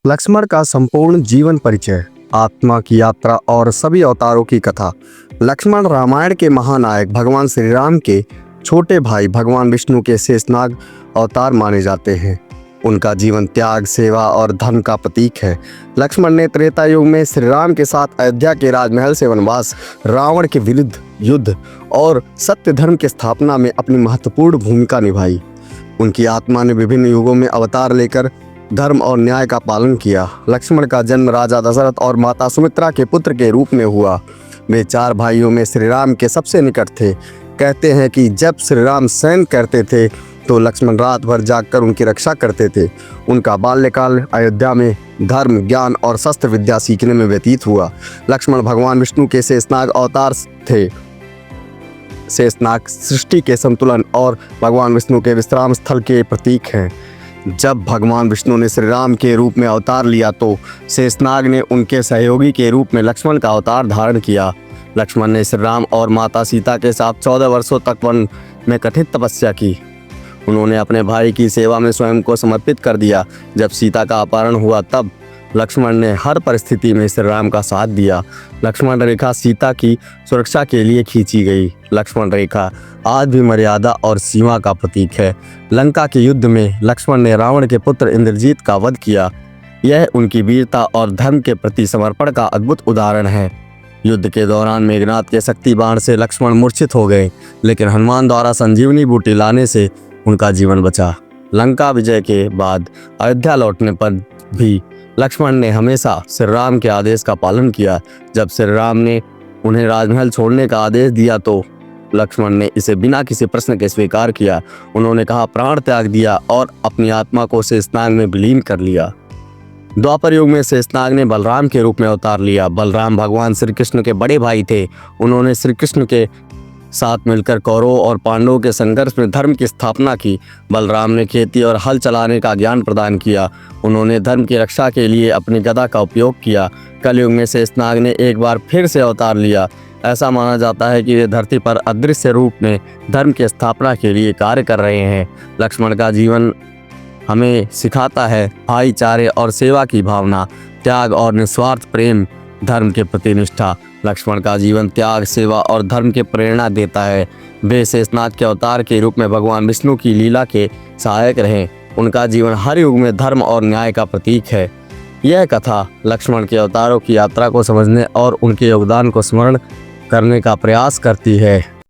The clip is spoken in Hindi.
लक्ष्मण का संपूर्ण जीवन परिचय, आत्मा की यात्रा और सभी अवतारों की कथा। लक्ष्मण रामायण के महानायक भगवान श्री राम के छोटे भाई भगवान विष्णु के शेषनाग अवतार माने जाते हैं। उनका जीवन त्याग, सेवा और धर्म का प्रतीक है। लक्ष्मण ने त्रेता युग में श्री राम के साथ अयोध्या के राजमहल से वनवास, रावण के विरुद्ध युद्ध और सत्य धर्म की स्थापना में अपनी महत्वपूर्ण भूमिका निभाई। उनकी आत्मा ने विभिन्न युगों में अवतार लेकर धर्म और न्याय का पालन किया। लक्ष्मण का जन्म राजा दशरथ और माता सुमित्रा के पुत्र के रूप में हुआ। वे 4 भाइयों में श्री राम के सबसे निकट थे। कहते हैं कि जब श्री राम शयन करते थे तो लक्ष्मण रात भर जागकर उनकी रक्षा करते थे। उनका बाल्यकाल अयोध्या में धर्म, ज्ञान और शस्त्र विद्या सीखने में व्यतीत हुआ। लक्ष्मण भगवान विष्णु के शेषनाग अवतार थे। शेषनाग सृष्टि के संतुलन और भगवान विष्णु के विश्राम स्थल के प्रतीक हैं। जब भगवान विष्णु ने श्री राम के रूप में अवतार लिया तो शेषनाग ने उनके सहयोगी के रूप में लक्ष्मण का अवतार धारण किया। लक्ष्मण ने श्री राम और माता सीता के साथ 14 वर्षों तक वन में कठिन तपस्या की। उन्होंने अपने भाई की सेवा में स्वयं को समर्पित कर दिया। जब सीता का अपहरण हुआ तब लक्ष्मण ने हर परिस्थिति में श्री राम का साथ दिया। लक्ष्मण रेखा सीता की सुरक्षा के लिए खींची गई। लक्ष्मण रेखा आज भी मर्यादा और सीमा का प्रतीक है। लंका के युद्ध में लक्ष्मण ने रावण के पुत्र इंद्रजीत का वध किया। यह उनकी वीरता और धर्म के प्रति समर्पण का अद्भुत उदाहरण है। युद्ध के दौरान मेघनाद के शक्ति बाण से लक्ष्मण मूर्छित हो गए, लेकिन हनुमान द्वारा संजीवनी बूटी लाने से उनका जीवन बचा। लंका विजय के बाद अयोध्या लौटने पर भी लक्ष्मण ने हमेशा श्री राम के आदेश का पालन किया। जब श्री राम ने उन्हें राजमहल छोड़ने का आदेश दिया तो लक्ष्मण ने इसे बिना किसी प्रश्न के स्वीकार किया। उन्होंने कहा, प्राण त्याग दिया और अपनी आत्मा को शेषनाग में विलीन कर लिया। द्वापर युग में शेषनाग ने बलराम के रूप में अवतार लिया। बलराम भगवान श्री कृष्ण के बड़े भाई थे। उन्होंने श्री कृष्ण के साथ मिलकर कौरवों और पांडवों के संघर्ष में धर्म की स्थापना की। बलराम ने खेती और हल चलाने का ज्ञान प्रदान किया। उन्होंने धर्म की रक्षा के लिए अपनी गदा का उपयोग किया। कलयुग में शेषनाग ने एक बार फिर से अवतार लिया। ऐसा माना जाता है कि वे धरती पर अदृश्य रूप में धर्म की स्थापना के लिए कार्य कर रहे हैं। लक्ष्मण का जीवन हमें सिखाता है भाईचारे और सेवा की भावना, त्याग और निस्वार्थ प्रेम, धर्म के प्रति निष्ठा। लक्ष्मण का जीवन त्याग, सेवा और धर्म की प्रेरणा देता है। वे शेषनाग के अवतार के रूप में भगवान विष्णु की लीला के सहायक रहे। उनका जीवन हर युग में धर्म और न्याय का प्रतीक है। यह कथा लक्ष्मण के अवतारों की यात्रा को समझने और उनके योगदान को स्मरण करने का प्रयास करती है।